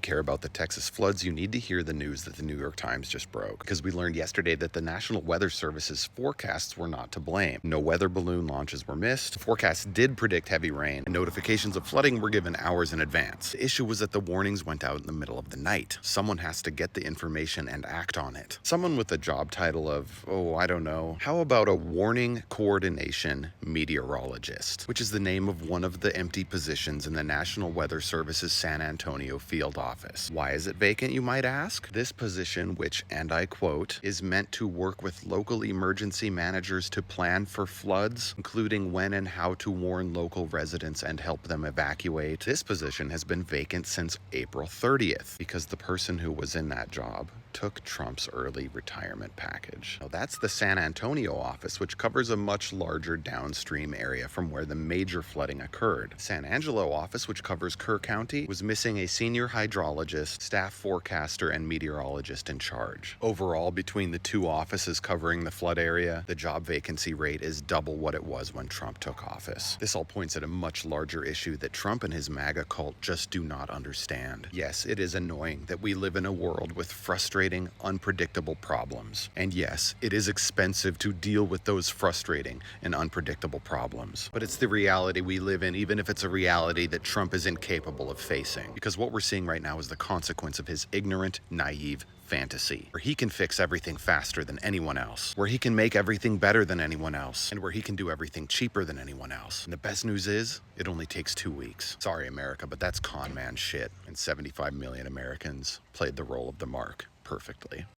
care about the Texas floods, you need to hear the news that the New York Times just broke, because we learned yesterday that the National Weather Service's forecasts were not to blame. No weather balloon launches were missed. The forecasts did predict heavy rain, and notifications of flooding were given hours in advance. The issue was that the warnings went out in the middle of the night. Someone has to get the information and act on it. Someone with a job title of, I don't know, how about a warning coordination meteorologist, which is the name of one of the empty positions in the National Weather Service's San Antonio field office. Why is it vacant, you might ask? This position, which, and I quote, is meant to work with local emergency managers to plan for floods, including when and how to warn local residents and help them evacuate. This position has been vacant since April 30th because the person who was in that job took Trump's early retirement package. Now, that's the San Antonio office, which covers a much larger downstream area from where the major flooding occurred. San Angelo office, which covers Kerr County, was missing a senior hydrologist, staff forecaster, and meteorologist in charge. Overall, between the two offices covering the flood area, the job vacancy rate is double what it was when Trump took office. This all points at a much larger issue that Trump and his MAGA cult just do not understand. Yes, it is annoying that we live in a world with frustrating, unpredictable problems. And yes, it is expensive to deal with those frustrating and unpredictable problems. But it's the reality we live in, even if it's a reality that Trump is incapable of facing. Because what we're seeing right now is the consequence of his ignorant, naive fantasy, where he can fix everything faster than anyone else, where he can make everything better than anyone else, and where he can do everything cheaper than anyone else. And the best news is, it only takes 2 weeks. Sorry, America, but that's con man shit. And 75 million Americans played the role of the mark perfectly.